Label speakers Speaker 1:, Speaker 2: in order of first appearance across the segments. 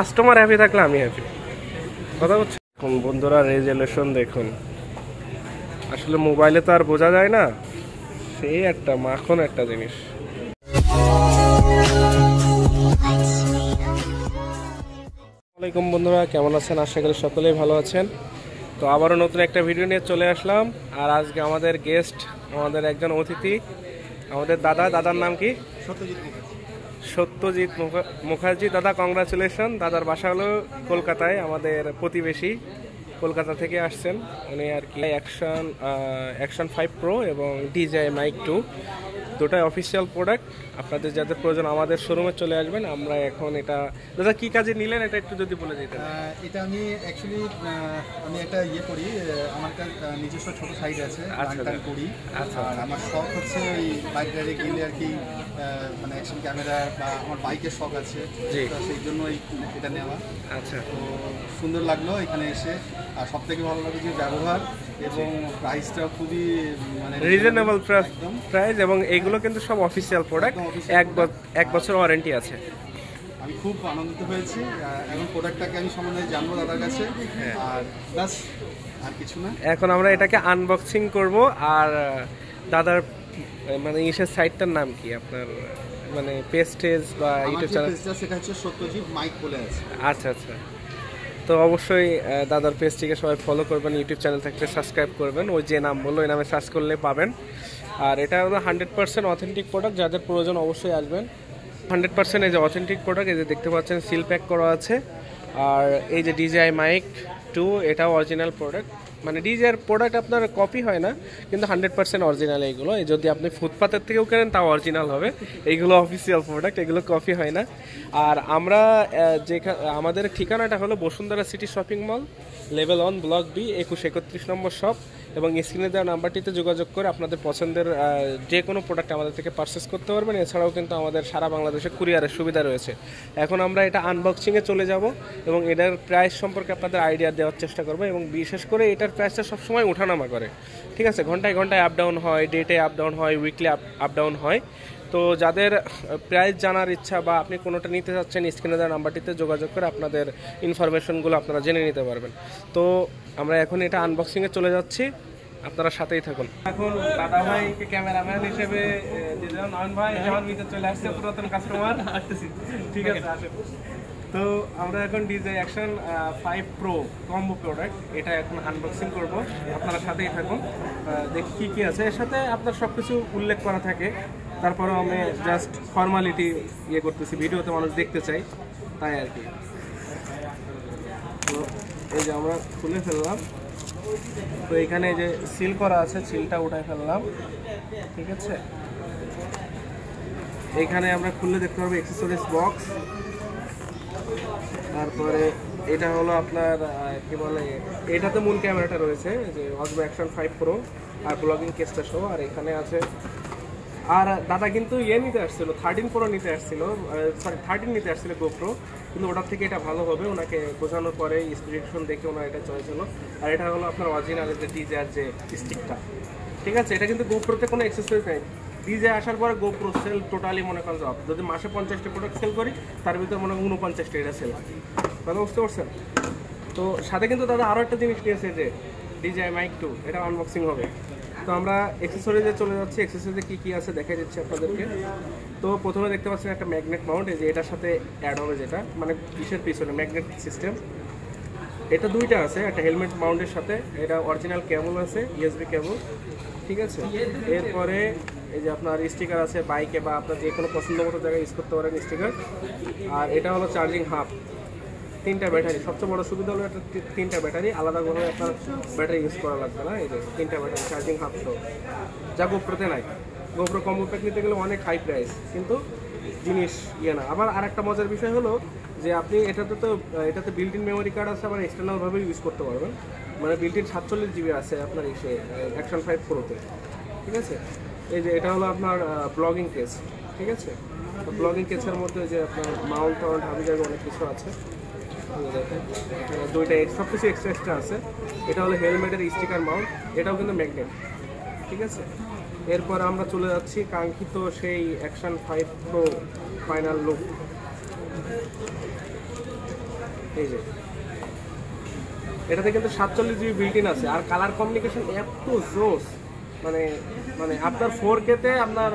Speaker 1: Customer happy থাকলে আমি happy. কথা হচ্ছে বন্ধুরা, রেজুলেশন দেখুন, আসলে মোবাইলে তো আর বোঝা যায় না, সেই একটা মাখন একটা জিনিস। আসসালামাইকুম বন্ধুরা, কেমন আছেন? আশা করি সকলেই ভালো আছেন। তো আবারও নতুন একটা ভিডিও নিয়ে চলে আসলাম। আর আজকে আমাদের গেস্ট, আমাদের একজন অতিথি, আমাদের দাদার নাম কি? সত্যজিৎ মুখার্জি। দাদা কংগ্রাচুলেশন। দাদার বাসা হলো কলকাতায়, আমাদের প্রতিবেশী, কলকাতা থেকে আসছেন উনি আর কি। অ্যাকশন 5 প্রো এবং DJI মাইক 2 দুটাই অফিসিয়াল প্রোডাক্ট। আপনাদের যাদের প্রয়োজন আমাদের শোরুমে চলে আসবেন। আমরা এখন এটা দাদা কি কাজে নিলেন এটা একটু যদি বলে দিতেন।
Speaker 2: এটা আমি অ্যাকচুয়ালি আমি একটা করি, আমার একটা নিজস্ব ছোট সাইট আছে, গান করি। আচ্ছা, আর আমার শখ হচ্ছে ওই বাইক রাইডে গেলে আর কি, মানে অ্যাকশন ক্যামেরা বা আমার বাইকের শখ আছে, সেই জন্য এটা নেওয়া। আচ্ছা, তো সুন্দর লাগলো এখানে এসে। আর সব থেকে ভালো লাগে যে ব্যবহার এবং প্রাইসটা খুবই মানে
Speaker 1: রিজনেবল প্রাইস, এবং এইগুলো কিন্তু সব অফিসিয়াল প্রোডাক্ট, এক বছর ওয়ারেন্টি আছে।
Speaker 2: আমি খুব আনন্দিত হয়েছি। এখন প্রোডাক্টটাকে আমি সম্বন্ধে জানবো দাদার কাছে, আর বাস আর কিছু না। এখন
Speaker 1: আমরা এটাকে আনবক্সিং করব। আর দাদার মানে ইসের সাইটটার নাম কি আপনার, মানে পেজ বা ইউটিউব চ্যানেল?
Speaker 2: সেটা হচ্ছে সত্যজিৎ মাইক বলে আছে।
Speaker 1: আচ্ছা আচ্ছা, তো অবশ্যই দাদার পেজটিকে সবাই ফলো করবেন, ইউটিউব চ্যানেল থাকলে সাবস্ক্রাইব করবেন। ওই যে নাম বললো ওই নামে সার্চ করলে পাবেন। আর এটা হলো 100% অথেন্টিক প্রোডাক্ট, যাদের প্রয়োজন অবশ্যই আসবেন। 100% এই যে অথেন্টিক প্রোডাক্ট, এই যে দেখতে পাচ্ছেন সিল প্যাক করা আছে। আর এই যে DJI মাইক 2 এটাও অরিজিনাল প্রোডাক্ট, মানে DJI প্রোডাক্ট আপনার কপি হয় না, কিন্তু 100% অরিজিনাল এইগুলো। যদি আপনি ফুটপাতের থেকেও কেনেন তাও অরিজিনাল হবে। এইগুলো অফিসিয়াল প্রোডাক্ট, এগুলো কপি হয় না। আর আমরা আমাদের ঠিকানাটা হলো Bashundhara city shopping mall, level 1, block B, 2131 নম্বর শপ। এবং স্ক্রিনে দেওয়া নাম্বারটিতে যোগাযোগ করে আপনাদের পছন্দের যে কোনো প্রোডাক্ট আমাদের থেকে পারচেস করতে পারবেন। এছাড়াও কিন্তু আমাদের সারা বাংলাদেশে কুরিয়ারের সুবিধা রয়েছে। এখন আমরা এটা আনবক্সিংয়ে চলে যাব এবং এটার প্রাইস সম্পর্কে আপনাদের আইডিয়া দেওয়ার চেষ্টা করবো। এবং বিশেষ করে এটার প্রাইসটা সবসময় ওঠানামা করে, ঠিক আছে? ঘন্টায় ঘন্টায় আপ ডাউন হয়, ডেটে আপ ডাউন হয়, উইকলি আপ ডাউন হয়। তো যাদের প্রাইস জানার ইচ্ছা বা আপনি কোনোটা নিতে চাচ্ছেন, স্ক্রিনে দেওয়া নাম্বারটিতে যোগাযোগ করে আপনাদের ইনফরমেশনগুলো আপনারা জেনে নিতে পারবেন। তো আমরা এখন এটা আনবক্সিংয়ে চলে যাচ্ছি, আপনারা সাথেই থাকুন। এখন দাদা ভাইকে ক্যামেরাম্যান হিসেবে নয়ন ভাই আমার ভিতরে চলে আসছে, পুরাতন কাস্টমার আসতেছি, ঠিক আছে আসেন। তো আমরা এখন DJI action 5 pro combo product এটা এখন আনবক্সিং করব, আপনারা সাথেই থাকুন। দেখি কী আছে এর সাথে, আপনার সব কিছু উল্লেখ করা থাকে, তারপরেও আমি জাস্ট ফর্মালিটি করতেছি, ভিডিওতে মানুষ দেখতে চাই তাই আর কি। তো এই যে আমরা খুলে ফেললাম, তো এখানে যে সিল করা আছে সিলটা উঠাই ফেললাম, ঠিক আছে? এখানে আমরা খুললে দেখতে পাবো অ্যাক্সেসরিজ বক্স। তারপরে এটা হলো আপনার কি বলে, এটাতে মূল ক্যামেরাটা রয়েছে যে অসবো অ্যাকশন 5 প্রো আর ব্লগিং কেসটা সহ। আর এখানে আছে, আর দাদা কিন্তু নিতে আসছিল, 13 প্রো নিতে আসছিল, 13 নিতে আসছিল গোপ্রো, কিন্তু ওটার থেকে এটা ভালো হবে। ওনাকে বোঝানোর পরে স্পেসিফিকেশন দেখে ওনার এটা চয়েস হলো। আর এটা হলো আপনার অরিজিনাল যে DJI যে স্টিকটা, ঠিক আছে? এটা কিন্তু গোপ্রোতে কোনো অ্যাক্সেসরিজ নেই। DJI আসার পরে গোপ্রো সেল টোটালি মনে করেন জব। যদি মাসে 50টা প্রোডাক্ট সেল করি, তার ভিতরে মনে করেন 49টা এটা সেল হয়। কথা বুঝতে পারছেন? তো সাথে কিন্তু দাদা আরও একটা জিনিস নিয়েছে যে DJI মাইক 2, এটা আনবক্সিং হবে। তো আমরা অ্যাক্সেসরিজে চলে যাচ্ছি, অ্যাক্সেসরিজে কী কী আছে দেখাই দিচ্ছি আপনাদেরকে। তো প্রথমে দেখতে পাচ্ছেন একটা ম্যাগনেট মাউন্ট, এই যে এটার সাথে অ্যাড হবে, যেটা মানে কিসের পিছনে ম্যাগনেট সিস্টেম। এটা দুইটা আছে, একটা হেলমেট মাউন্টের সাথে, এটা অরিজিনাল কেবল আছে, USB কেবল, ঠিক আছে? এরপরে এই যে আপনার স্টিকার আছে, বাইকে বা আপনার যে কোনো পছন্দ মতো জায়গায় ইউজ করতে পারেন স্টিকার। আর এটা হলো চার্জিং হাব, 3টা ব্যাটারি। সবচেয়ে বড় সুবিধা হলো এটা 3টা ব্যাটারি, আলাদাভাবে আপনার ব্যাটারি ইউজ করা লাগবে না। এই যে 3টা ব্যাটারি চার্জিং হাব সহ, যা গোপ্রোতে নাই। গোপ্রো কম্বো প্যাক নিতে গেলে অনেক হাই প্রাইস, কিন্তু জিনিস না। আবার আরেকটা মজার বিষয় হলো যে আপনি এটাতে বিল্ট ইন মেমোরি কার্ড আছে, আবার এক্সটার্নালভাবে ইউজ করতে পারবেন। মানে বিল্ট ইন 47 GB আছে আপনার অ্যাকশন 5 প্রোতে, ঠিক আছে? এই যে এটা হলো আপনার ব্লগিং কেস, ঠিক আছে? তো ব্লগিং কেসের মধ্যে যে আপনার মাউন্ট হাবি জায়গা অনেক কিছু আছে, দেখেন দুইটা সব কিছু এক্সট্রা আছে। এটা হলো হেলমেটের স্টিকার মাউন্ট, এটাও কিন্তু ম্যাগনেট, ঠিক আছে? এরপর আমরা চলে যাচ্ছি কাঙ্ক্ষিত সেই অ্যাকশন 5 প্রো ফাইনাল লুক। এই যে এটাতে কিন্তু 47 জিবি বিল্ট ইন আছে, আর কালার কমিউনিকেশন এত জোস, মানে মানে আপনার 4K তে আপনার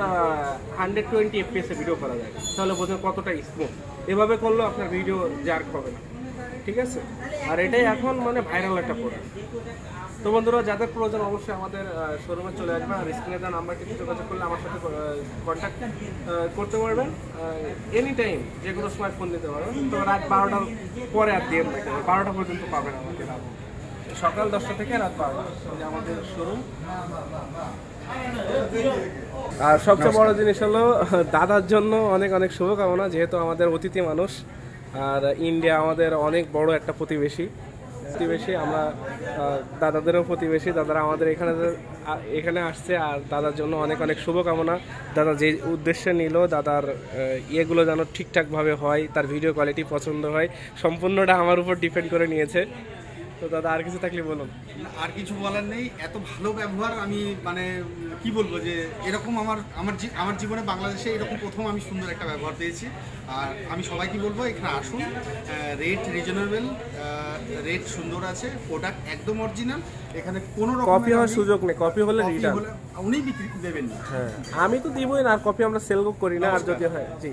Speaker 1: 120 FPS এ ভিডিও করা যায়, তাহলে বোঝেন কতটা স্মুথ। এভাবে করলেও আপনার ভিডিও জার্ক হবে না, ঠিক আছে। আর এটাই এখন মানে ভাইরাল একটা প্রোডাক্ট। তো বন্ধুরা, যাদের প্রয়োজন অবশ্যই আমাদের শোরুমে চলে আসবেন, আর স্ক্রিনে দেওয়া নাম্বারটিতে যোগাযোগ করলে আমার সাথে কন্ট্যাক্ট করতে পারবেন। এনি টাইম যে কোনো সময় ফোন দিতে পারবেন। তো রাত 12টার পরে আর দিয়ে না, 12টা পর্যন্ত পাবেন আমাকে, সকাল 10টা থেকে রাত 12টা যে আমাদের শোরুম। আর সবচেয়ে বড় জিনিস হলো দাদার জন্য অনেক অনেক শুভকামনা, যেহেতু আমাদের অতিথি মানুষ, আর ইন্ডিয়া আমাদের অনেক বড় একটা প্রতিবেশী। আমরা দাদাদেরও প্রতিবেশী, দাদারা আমাদের এখানে আসছে, আর দাদার জন্য অনেক অনেক শুভকামনা। দাদা যে উদ্দেশ্যে নিল, দাদার ইয়েগুলো যেন ঠিকঠাকভাবে হয়, তার ভিডিও কোয়ালিটি পছন্দ হয়, সম্পূর্ণটা আমার উপর ডিপেন্ড করে নিয়েছে। তো দাদা আর কিছু থাকলে বলুন।
Speaker 2: আর কিছু বলার নেই, এত ভালো ব্যবহার আমি মানে কি বলবো, যে এরকম আমার জীবনে বাংলাদেশে এরকম প্রথম আমি সুন্দর একটা ব্যবহার পেয়েছি। আর আমি সবাইকে বলবো এখানে আসুন, রেট রিজনেবল, রেট সুন্দর আছে, প্রোডাক্ট একদম অরিজিনাল, এখানে কোনো রকম
Speaker 1: কপি হওয়ার সুযোগ নেই, কপি হলে রিটার্ন,
Speaker 2: উনি বিক্রি দেবেন না।
Speaker 1: হ্যাঁ, আমি তো দিবই না, আর কপি আমরা সেল করি না, আর যদি হয় জি।